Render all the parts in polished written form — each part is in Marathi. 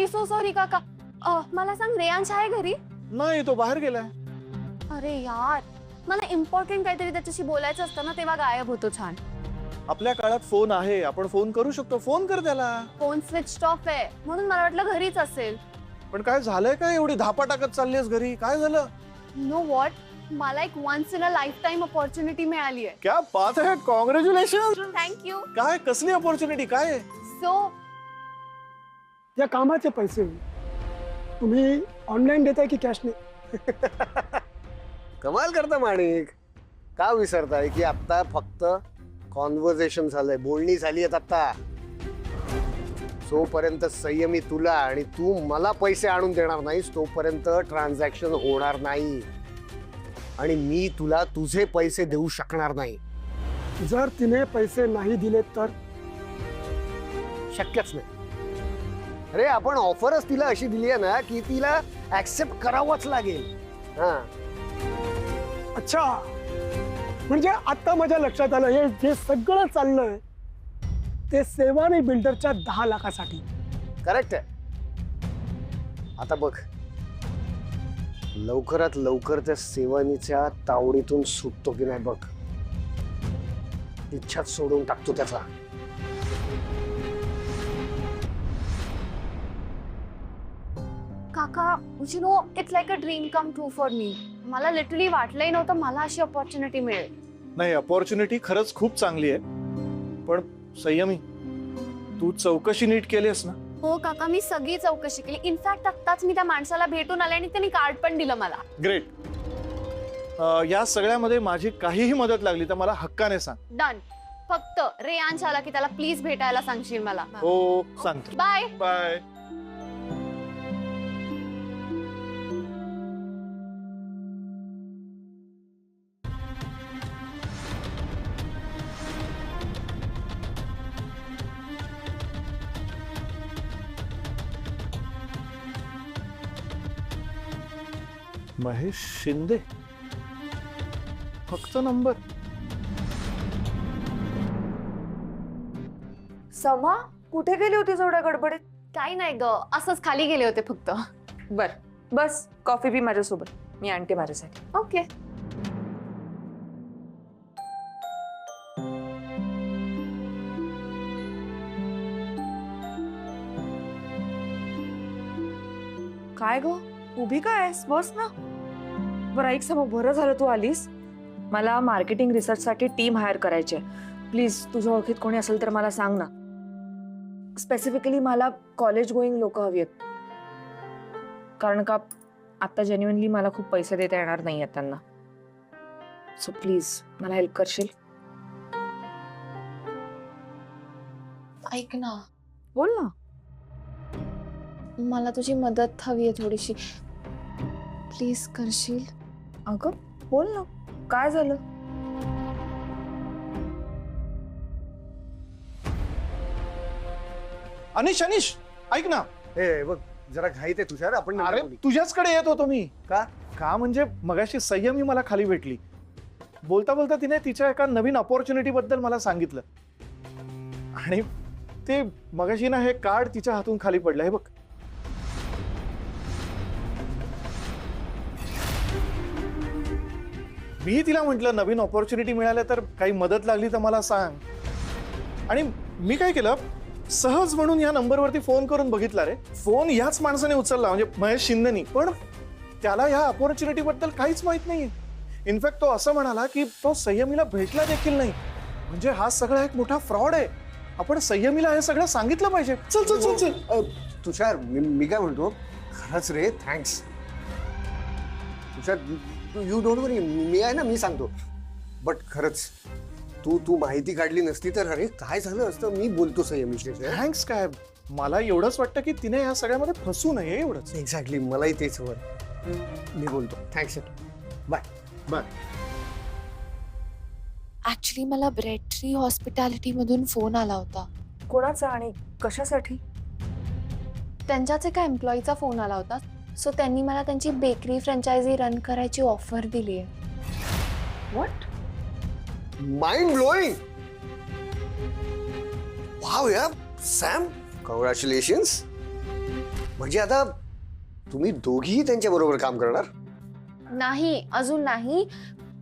सॉरी सो सॉरी काका. मला सांग रेयांश आहे घरी? नाही, तो बाहेर गेलाय. अरे यार, मला इम्पॉर्टंट काहीतरी त्याच्याशी बोलायचं असतं ना, तेव्हा गायब होतो. छान. आपल्या काळात फोन आहे, आपण फोन करू शकतो. फोन कर त्याला. फोन स्विच ऑफ आहे म्हणून मला वाटलं घरीच असेल. पण काय झालंय काय, एवढी धापा टाकत चाललीस घरी? काय झालं? नो वॉट, मला एक once in a lifetime opportunity मिळाली आहे. क्या बात है, कॉंग्रॅच्युलेशन. थँक्यू. काय, कसली अपॉर्च्युनिटी? काय आहे? सो या कामाचे पैसे तुम्ही ऑनलाईन देताय की कॅशने? कमाल करता माणिक. का विसरताय की आता फक्त कॉन्व्हर्सेशन झालंय, बोलणी झाली आहेत आता. जोपर्यंत संयमी तुला आणि तू मला पैसे आणून देणार नाहीस तोपर्यंत ट्रान्झॅक्शन होणार नाही आणि मी तुला तुझे पैसे देऊ शकणार नाही. जर तिने पैसे नाही दिले तर? शक्यच नाही. अरे आपण ऑफरच तिला अशी दिली आहे ना की तिला ऍक्सेप्ट करावंच लागेल. हा, अच्छा, म्हणजे आता माझ्या लक्षात आलं, हे जे सगळं चाललंय ते सेवानी बिल्डरच्या 10 लाखासाठी. करेक्ट आहे. आता बघ, लवकरात लवकर त्या सेवानीच्या तावडीतून सुटतो की नाही बघ. इच्छाच सोडून टाकतो त्याचा. काका, you know it's like a dream come true for me. मला लिटरली वाटलंही नव्हतं मला अशी अपॉर्च्युनिटी मिळेल. नाही, अपॉर्च्युनिटी खरंच खूप चांगली आहे. पण संयमी, तू चौकशी नीट केलीस ना? हो काका, मी सगळी चौकशी केली. इनफॅक्ट आत्ताच मी त्या माणसाला भेटून आले आणि त्यांनी कार्ड पण दिलं मला. ग्रेट. या सगळ्यामध्ये माझी काहीही मदत लागली तर मला हक्काने सांग. डन. फक्त रेयांश आला की त्याला प्लीज भेटायला सांगशील मला. हो, सांगतो. बाय. बाय. महेश शिंदे, फक्त नंबर. समा, कुठे गेली होती एवढ्या गडबडीत? काही नाही ग, असंच खाली गेले होते फक्त. बर, बस कॉफी पी माझ्यासोबत, मी आणते माझ्यासाठी. ओके. काय गो, उभी काय आहेस? बस ना. बरं ऐक समा, बरं झालं तू आलीस. मला मार्केटिंग रिसर्च साठी टीम हायर करायची आहे. प्लीज तुझ्या ओळखीत कोणी असेल तर मला सांग ना. स्पेसिफिकली मला कॉलेज गोईंग लोक हवी आहेत, कारण का आता जेन्युइनली मला खूप पैसे देता येणार नाही आहेत त्यांना. सो प्लीज मला हेल्प करशील? ऐक ना, बोल ना. मला तुझी मदत हवी आहे थोडीशी. प्लीज करशील? अगं बोल ना, काय झालं? अनिश, अनिश, ऐक ना. हे बघ, जरा घाईत आहे तुषार, आपण नंतर अरे बोलू. तुझ्याचकडे येत होतो मी. का? का म्हणजे मगाशी संयमी मला खाली भेटली. बोलता बोलता तिने तिच्या एका नवीन अपॉर्च्युनिटी बद्दल मला सांगितलं आणि ते मगाशी ना हे कार्ड तिच्या हातून खाली पडलं. हे बघ. मी तिला म्हटलं नवीन अपॉर्च्युनिटी मिळाल्या तर काही मदत लागली तर मला सांग. आणि मी काय केलं, सहज म्हणून या नंबरवरती फोन करून बघितला रे. फोन याच माणसाने उचलला, म्हणजे महेश शिंदेनी. पण त्याला या अपॉर्च्युनिटी बद्दल काहीच माहित नाहीये. इनफॅक्ट तो असं म्हणाला की तो संयमीला भेटला देखील नाही. म्हणजे हा सगळा एक मोठा फ्रॉड आहे. आपण संयमीला हे सगळं सांगितलं पाहिजे. चल चल चल चल. तुषार, मी काय म्हणतो, खरंच रे, थँक्स. तुषार, यू डोंट वरी, मी आहे ना, मी सांगतो. बट खरंच तू माहिती काढली नसती तर अरे काय झालं असतं. मी बोलतो संयमीशी. थँक्स काय, मला एवढंच वाटतं की तिने या सगळ्यामध्ये फसू नये एवढंच. एक्झॅक्टली, मलाही तेच हवं. मी बोलतो. थँक्स. Bye bye. ऍक्च्युली मला ब्रेड ट्री हॉस्पिटॅलिटी मधून फोन आला होता. कोणाचा आणि कशासाठी? त्यांच्याच एका एम्प्लॉईचा फोन आला होता. सो त्यांनी मला त्यांची बेकरी फ्रँचायझी रन करायची ऑफर दिली आहे. व्हॉट? Mind blowing. वाव यार, सॅम, कॉंग्रॅच्युलेशन्स. म्हणजे आता तुम्ही दोघीही त्यांच्या बरोबर काम करणार? नाही, अजून नाही,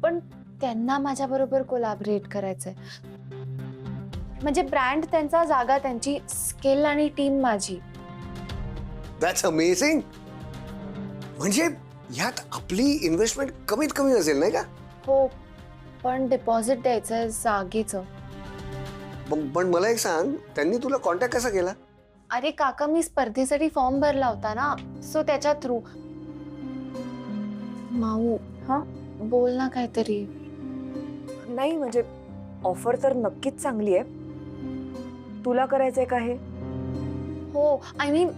पण त्यांना माझ्या बरोबर कोलॅबरेट करायचंय. म्हणजे ब्रँड त्यांचा, जागा त्यांची, स्किल आणि टीम माझी. That's amazing. म्हणजे ह्यात आपली इन्व्हेस्टमेंट कमीत कमी असेल नाही का? हो, पण डिपॉझिट द्यायचंय जागेचं. पण मला एक सांग, त्यांनी तुला कॉन्टॅक्ट कसा केला? अरे काका, मी स्पर्धेसाठी फॉर्म भरला होता ना, सो त्याच्या थ्रू. माऊ, हा? बोल ना काहीतरी. नाही म्हणजे ऑफर तर नक्कीच चांगली आहे. तुला करायचंय का हे? हो, आय मीन,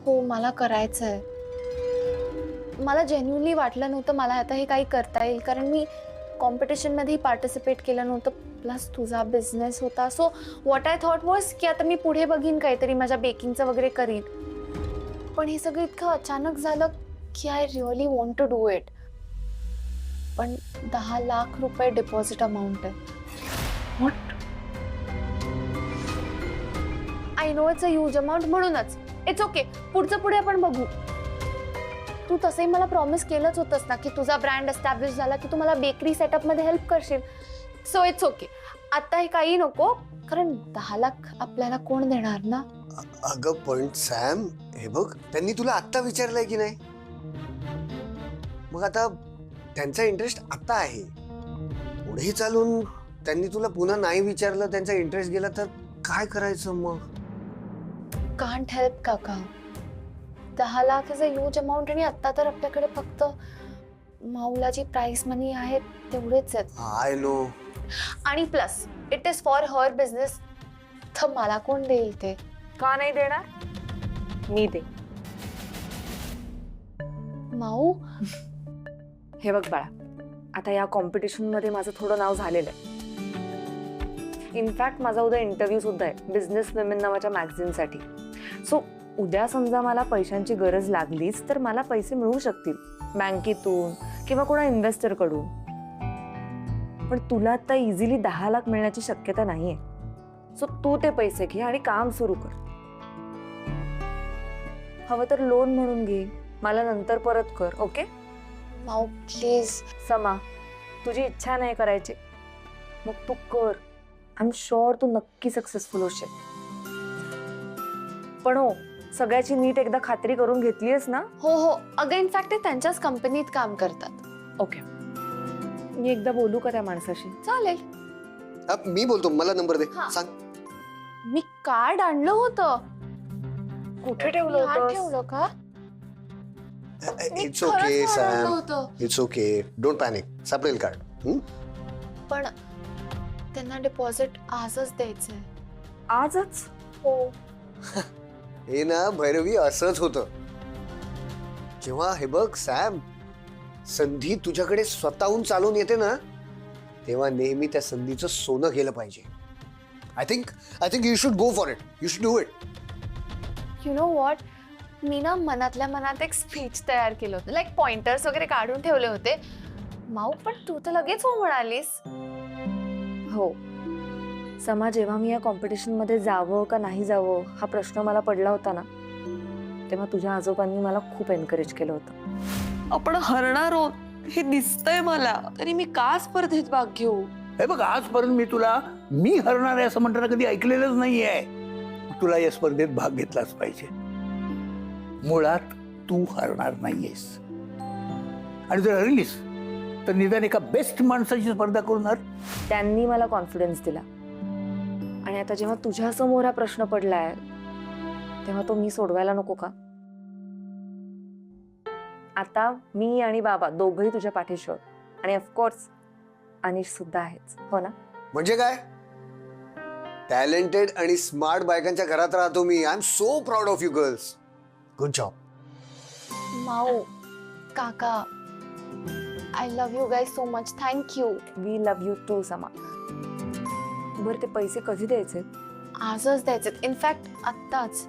हो मला करायचंय. मला जेन्युइनली वाटलं नव्हतं मला आता हे काही करता येईल, कारण मी कॉम्पिटिशनमध्येही पार्टिसिपेट केलं नव्हतं, प्लस तुझा बिझनेस होता. So what I thought was की आता मी पुढे बघीन काहीतरी, माझ्या बेकिंगचं वगैरे करीन. पण हे सगळं इतकं अचानक झालं की I really want to do it. पण 10 लाख रुपये डिपॉझिट अमाऊंट आहे. I know it's a huge amount, म्हणूनच इट्स ओके, पुढचं पुढे आपण बघू. तू तसंही मला प्रॉमिस केलंच होतंस ना की तुझा ब्रँड एस्टॅब्लिश झाला की तू मला बेकरी सेटअप मध्ये हेल्प करशील. सो इट्स ओके, आता हे काही नको, कारण 10 लाख आपल्याला कोण देणार ना. अगं पण सॅम, हे बघ, त्यांनी तुला आत्ता विचारलंय की नाही? मग आता त्यांचा इंटरेस्ट आता आहे, पुढे चालून त्यांनी तुला पुन्हा नाही विचारलं, त्यांचा इंटरेस्ट गेला तर काय करायचं मग? कांट हेल्प काका. 10 lakh is a huge amount, आणि आता तर आपल्याकडे फक्त माऊला जी प्राइस मनी आहे तेवढेच आहेत. I know. आणि plus it is for her business, तर मला कोण देईल ते? का नाही देणार? मी दे. माऊ, हे बघ बाळा, आता या कॉम्पिटिशन मध्ये माझं थोडं नाव झालेलं आहे. इनफॅक्ट माझा उद्या इंटरव्ह्यू सुद्धा आहे बिझनेस विमेन नावाच्या मॅगझिनसाठी. सो उद्या समजा मला पैशांची गरज लागलीच तर मला पैसे मिळू शकतील बँकेतून किंवा कोणा इन्व्हेस्टर कडून. पण तुला आता इझिली 10 लाख मिळण्याची शक्यता नाहीये. सो तू ते पैसे घे आणि काम सुरू कर. हवं तर लोन म्हणून घे, मला नंतर परत कर. Okay Mau please. समा, तुझी इच्छा नाही करायची मग तू कर. आय एम शुअर तू नक्की सक्सेसफुल होशील. पण हो, सगळ्याची नीट एकदा खात्री करून घेतलीयस ना? हो हो, अगं इनफॅक्ट ते त्यांच्याच कंपनीत काम करतात. ओके, मी एकदा बोलू का त्या माणसाशी? चालेल. मी बोलतो, मला नंबर दे. हा. सांग. मी कार्ड आणलं होतं. कुठे ठेवलं मी आत होतं? ठेवलं का? मी इट्स ओके खरंच कार्ड आणलं सॅम, होतं. इट्स ओके, डोंट पॅनिक, सापडेल कार्ड. पण त्यांना डिपॉझिट आजच द्यायचंय. आजच? हो. हे ना भैरवी, असंच होतं. जेव्हा हे बघ सॅम, संधी तुझ्याकडे स्वतःहून चालून येते ना, तेव्हा नेहमी त्या संधीचं सोनं केलं पाहिजे. I think you should go for it. You should do it. You know what, मी ना मनातल्या मनात एक स्पीच तयार केलं होतं, लाईक पॉइंटर्स वगैरे काढून ठेवले होते. माऊ, पण तू तर लगेच हो म्हणालीस. हो समा, जेव्हा मी या कॉम्पिटिशन मध्ये जावं का नाही जावं हा प्रश्न मला पडला होता ना, तेव्हा तुझ्या आजोबांनी मला खूप एनकरेज केलं होतं. आपण हरणार आहोत हे दिसतंय मला, तरी मी का स्पर्धेत भाग घेऊ? हे बघ, आजपर्यंत मी तुला मी हरणार आहे असं म्हणताना कधी ऐकलेलंच नाहीये. तुला या स्पर्धेत भाग घेतलाच पाहिजे. मुळात तू हरणार नाहीयेस, आणि जर हरलीस तर निदान एका बेस्ट माणसाची स्पर्धा करून हर. त्यांनी मला कॉन्फिडन्स दिला, आणि आता जेव्हा तुझ्या समोर हा प्रश्न पडलाय तेव्हा तो मी सोडवायला नको का? आता मी आणि बाबा दोघंही तुझ्या पाठीशी आहोत, आणि ऑफकोर्स अनिश सुद्धा आहेच, हो ना? म्हणजे काय, टॅलेंटेड आणि स्मार्ट बायकांच्या घरात राहतो मी. I am so proud of you girls. Good job. माऊ, काका, I love you guys so much. Thank you. We love you too Sama. बरं, ते पैसे कधी द्यायचे? आजच द्यायचे, इनफॅक्ट आत्ताच.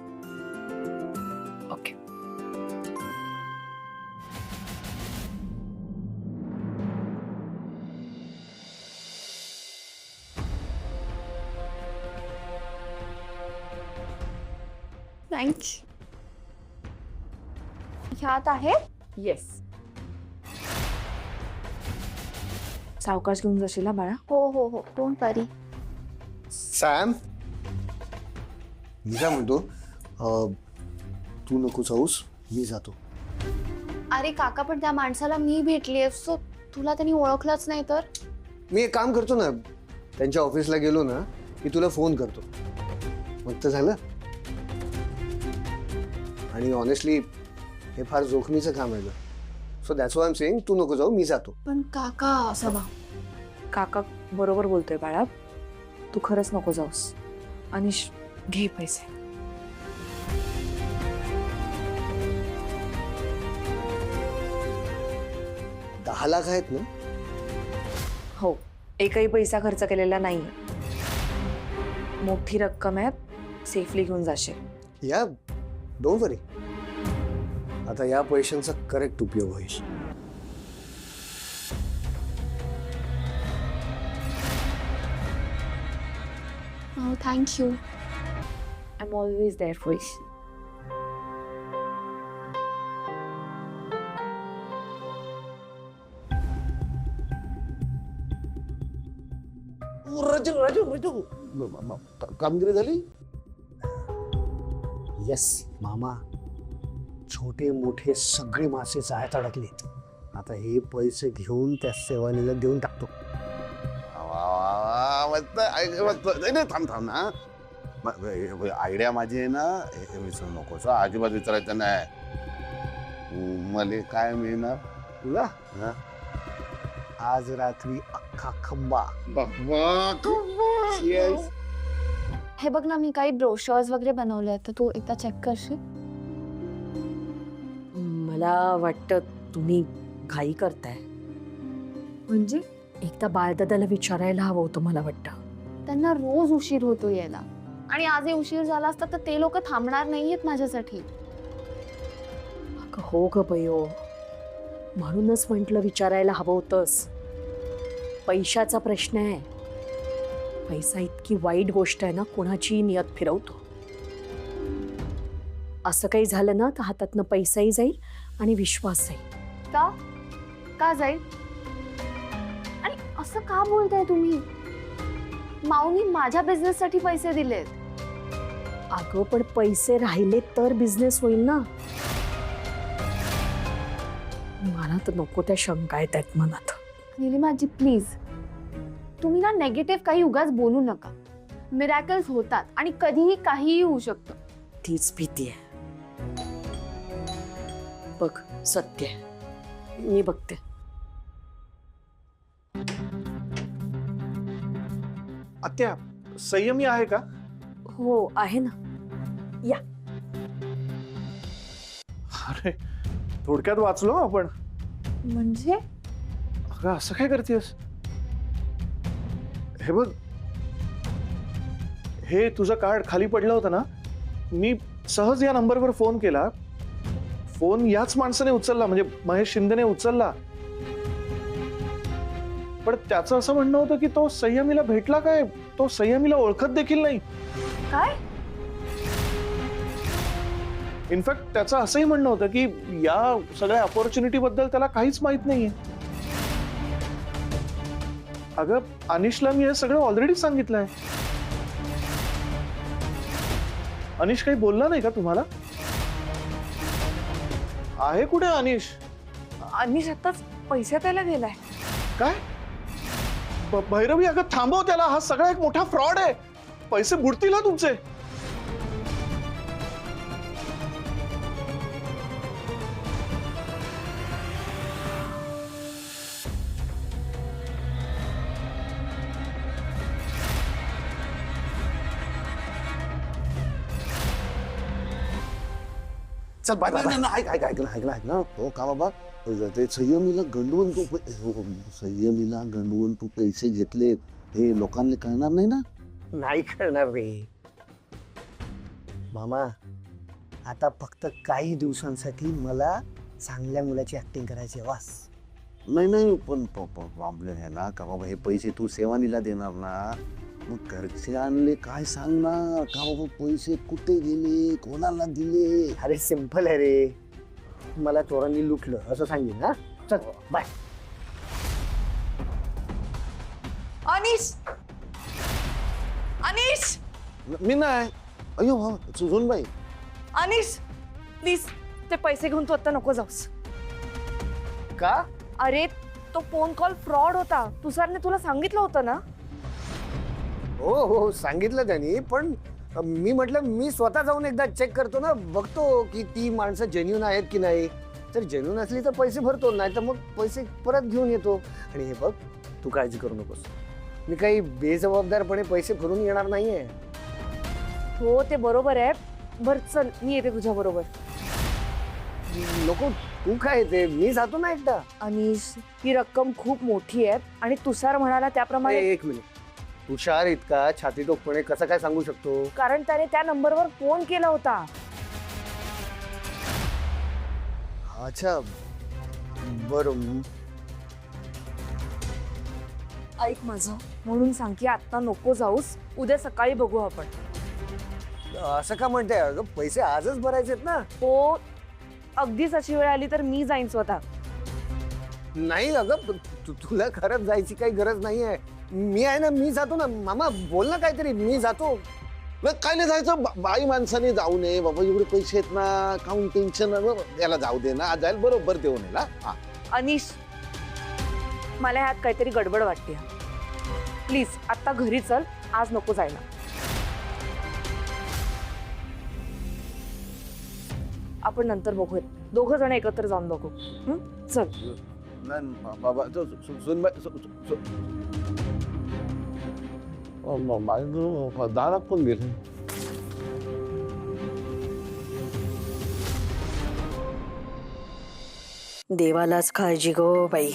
ओके. थँक्स. ह्यात आहे. येस. सावकाश घेऊन जाशील हा बाळा. हो हो हो, डोंट वरी. सॅम, मी काय म्हणतो, तू नको जाऊस, मी जातो. अरे काका, पण त्या माणसाला मी भेटलीये, सो तुला त्यांनी ओळखलंच नाही तर? मी एक काम करतो ना, त्यांच्या ऑफिसला गेलो ना की तुला फोन करतो, मग तर झालं. आणि ऑनेस्टली हे फार जोखमीचं काम आहे. So that's why I am saying, तू नको जाऊ, मी जातो. पण काका, सभा, काका बरोबर बोलतोय बाळा. तू खरंच नको जाऊस. अनिश, घे पैसे. $10 लाख आहेत ना? हो, एकही पैसा खर्च केलेला नाही. मोठी रक्कम आहे, सेफली घेऊन जाशील. या, डोंट वरी. आता या पैशांचा करेक्ट उपयोग होईल. हो, thank you. I am always there for you. कामगिरी झाली. येस मामा, छोटे मोठे सगळे मासे जाळ्यात अडकलेत. आता हे पैसे घेऊन त्या सेवानीला देऊन टाकतो. थांब थांब ना. आयडिया माझी आहे ना, हे विसरू नकोस. अजिबात विचारायचं नाही. मला काय मिळणार तुला हा? आज रात्री अख्खा खंबा. Yes. हे बघ ना, मी काही ब्रोशर्स वगैरे बनवले आहेत, तर तू एकदा चेक करशील? मला वाटतं तुम्ही घाई करताय. म्हणजे एकदा बाळदादाला विचारायला हवं होतं मला वाटतं. त्यांना रोज उशीर होतो यायला, आणि आजही उशीर झाला असता तर ते लोक थांबणार नाहीयेत माझ्यासाठी. अगं हो ग बयो, म्हणूनच म्हटलं विचारायला हवं होतंस. पैशाचा प्रश्न आहे. पैसा इतकी वाईट गोष्ट आहे ना, कोणाची नियत फिरवतो. असं काही झालं ना तर हातातनं पैसाही जाईल आणि विश्वास जाईल. का का जाईल? आणि असं का बोलताय तुम्ही? माऊनी माझ्या बिझनेससाठी पैसे दिलेत. अगं पण पैसे राहिले तर बिझनेस होईल ना. मला तर नको त्या शंका येत आहेत मनात. निलिमाजी प्लीज, तुम्ही ना नेगेटिव्ह काही उगाच बोलू नका. मिरॅकल्स होतात आणि कधीही काहीही होऊ शकतं. तीच भीती आहे. बघ, सत्य आहे. मी बघते. आत्या, संयमी आहे का? हो आहे ना. अरे, थोडक्यात वाचलो आपण. म्हणजे अगं असं काय करतेस? हे बघ, हे तुझं कार्ड खाली पडलं होतं ना, मी सहज या नंबरवर फोन केला. फोन याच माणसाने उचलला, म्हणजे महेश शिंदेने उचलला. पण त्याचं असं म्हणणं होतं की तो संयमीला भेटला काय, तो संयमीला ओळखत देखील नाही. काय? इनफॅक्ट त्याचं असंही म्हणणं होतं की या सगळ्या अपॉर्च्युनिटी बद्दल त्याला काहीच माहित नाहीये. अगं अनिशला मी हे सगळं ऑलरेडी सांगितलंय. अनिश काही बोलला नाही का तुम्हाला? आहे कुठे अनिश? अनिश आताच पैसे द्यायला गेलाय. काय? भैरवी, अगं थांबव त्याला. हा सगळा एक मोठा फ्रॉड आहे. पैसे बुडतील हा तुमचे. चल बाय बाय. ऐक ना. हो का बाबा, ते संयमीला गंडवून तू संयमीला गंडवून तू पैसे घेतलेत हे लोकांना कळणार नाही ना? नाही करणार रे मामा. आता फक्त काही दिवसांसाठी मला चांगल्या मुलाची ऍक्टिंग करायची आहे वास. नाही पण प्रॉब्लेम आहे ना का बाबा, हे पैसे तू सेवानीला देणार ना, मग घरचे आणले काय सांगणार का बाबा, पैसे कुठे गेले, कोणाला दिले? अरे सिंपल आहे रे. मला चोरांनी लुटलं असं सांगेन. हा चल बाय. अनिश अनिश मी नाही. अयो हो सुजनबाई. अनिश प्लीज ते पैसे घेऊन तू आता नको जाऊस. का? अरे तो फोन कॉल फ्रॉड होता. तुषारने तुला सांगितलं होतं ना. हो हो सांगितलं त्यांनी, पण मी म्हटलं मी स्वतः जाऊन एकदा चेक करतो ना, बघतो की ती माणसं जेन्युन आहेत की नाही. तर जेन्युन असली तर पैसे भरतो, नाही तर मग पैसे परत घेऊन येतो. आणि हे बघ, तू काळजी करू नकोस. मी काही बेजबाबदारपणे पैसे भरून येणार नाहीये. हो ते बरोबर आहे. बर चल मी येते तुझ्या बरोबर. नको, तू काय येते, मी जातो ना एकदा. अनिश ही रक्कम खूप मोठी आहे आणि तुषार म्हणाला त्याप्रमाणे. एक मिनिट, तुषार इतका छातीटोकपणे कसं काय सांगू शकतो? कारण त्याने त्या नंबरवर फोन केला होता. अच्छा बरं. ऐक माझं, म्हणून सांग की आता नको जाऊस, उद्या सकाळी बघू आपण. असं का म्हणते? अगं पैसे आजच भरायचेत ना. हो अगदीच अशी वेळ आली तर मी जाईन स्वतः. नाही अगं, तुला खरंच जायची काही गरज नाहीये. मी आहे ना, मी जातो ना. मामा बोल ना काहीतरी, मी जातो. काय नाही जायचं, बाई माणसाने जाऊ नये बाबा. एवढे पैसे आहेत ना, काऊन टेन्शन. याला जाऊ दे ना, जायला बरोबर देऊन येईल. हा अनिश मला ह्यात काहीतरी गडबड वाटते. प्लीज आता घरी चल, आज नको जायला. आपण नंतर बघूयात, दोघं जण एकत्र जाऊन बघू. चल. नाही बाबा, दारात पण गेले. देवालाच काळजी गो बाई.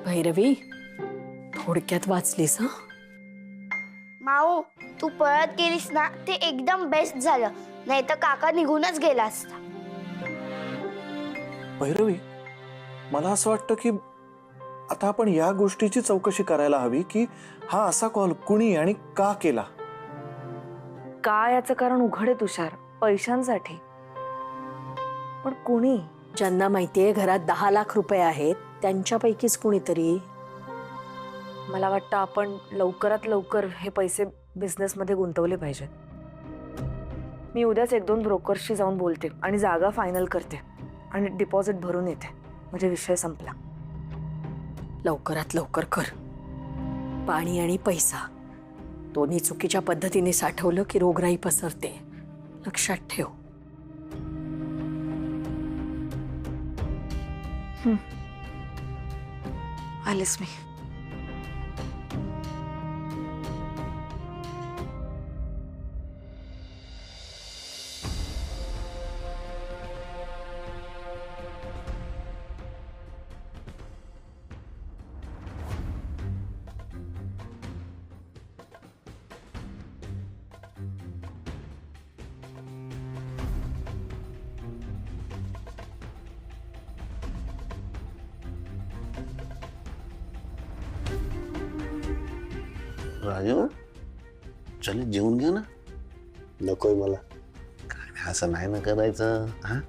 भैरवी थोडक्यात वाचलीस. हा माऊ, तू पळत गेलीस ना, ते एकदम बेस्ट झालं. नाही तर काका निघूनच गेला असता. भैरवी, मला असं वाटतं की आता आपण या गोष्टीची चौकशी करायला हवी की हा असा कॉल कुणी आणि का केला. का याचं कारण उघड आहे तुषार, पैशांसाठी. पण कोणी? ज्यांना माहितीये घरात 10 लाख रुपये आहेत त्यांच्यापैकीच कुणीतरी. मला वाटतं आपण लवकरात लवकर हे पैसे बिझनेसमध्ये गुंतवले पाहिजेत. मी उद्याच 1-2 ब्रोकर्सशी जाऊन बोलते आणि जागा फायनल करते आणि डिपॉझिट भरून येते. म्हणजे विषय संपला. लवकरात लवकर कर. पाणी आणि पैसा दोन्ही चुकीच्या पद्धतीने साठवलं की रोगराई पसरते. लक्षात ठेव. आलेच मी. राजू, चल जेवून घ्या ना. नकोय मला. काय असं नाही ना करायचं. हा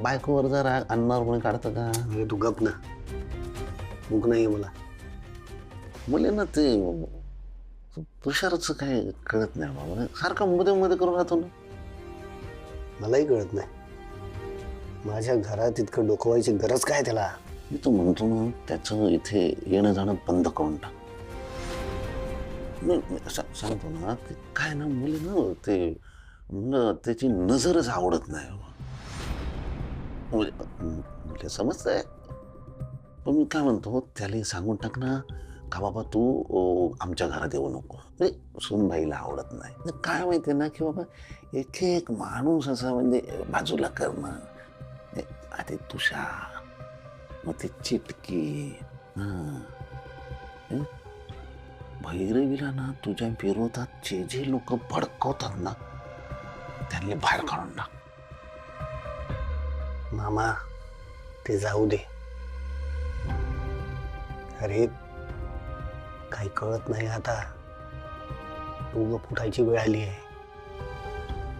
बायकोवर जरा अन्नावर कोणी काढतं का? अरे तू गप ना, भूक नाहीये मला. मुलींना ते तुषारच काय कळत नाही बाबा. सारखं मध्ये मध्ये करून राहतो ना. मलाही कळत नाही. माझ्या घरात इतकं डोकवायची गरज काय त्याला? मी तो म्हणतो ना, त्याचं इथे येणं जाणं बंद करून टाक. सांगतो ना, काय ना मुली ना ते त्याची नजरच आवडत नाही. म्हणजे समजतंय, पण मी काय म्हणतो, त्याला सांगून टाक ना का बाबा तू आमच्या घरात येऊ नको. म्हणजे सूनबाईला आवडत नाही. काय माहिती ना की बाबा एक एक माणूस असा म्हणजे बाजूला करणं. आधी तुषार, मग ते चिटकी. भैरवीला ना तुझ्या विरोधात जे लोक भडकवतात ना, त्यांनी बाहेर काढून टाक. मामा ते जाऊ दे. अरे काही कळत नाही आता. उगं फुटायची वेळ आली आहे.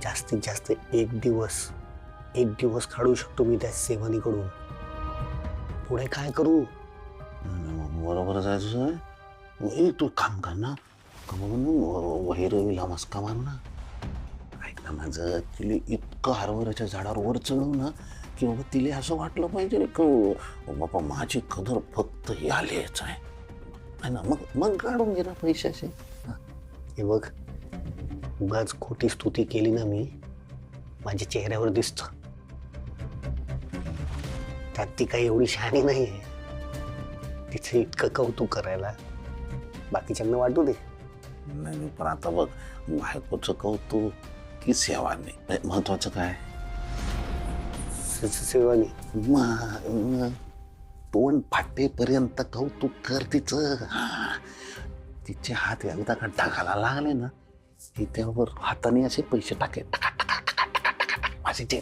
जास्तीत जास्त 1 दिवस एक दिवस काढू शकतो मी त्या सेवानीकडून. पुढे काय करू? बरोबर जायचं ए तू काम कर ना वैरवीला मस्का मार ना. ऐक ना माझं तिला इतकं हरभऱ्याच्या झाडावर वर चढव ना की बाबा तिला असं वाटलं पाहिजे की बाबा माझी कदर फक्त यालेच आहे ना. मग मग काढून घे ना पैशाचे. हे बघ, उगाच खोटी स्तुती केली ना मी, माझ्या चेहऱ्यावर दिसत. त्यात ती काही एवढी शहाणी नाही आहे. तिथे इतकं कौतुक करायला बाकीच्यांना वाटू दे. नाही पण आता बघ बायकोचं कौतुक की सेवा नाही महत्वाचं काय सेवानी तोंड फाटेपर्यंत कौतुक कर तिचं. तिचे हात एकदा का टाकायला लागले ना की त्यावर हाताने असे पैसे टाके माझे ते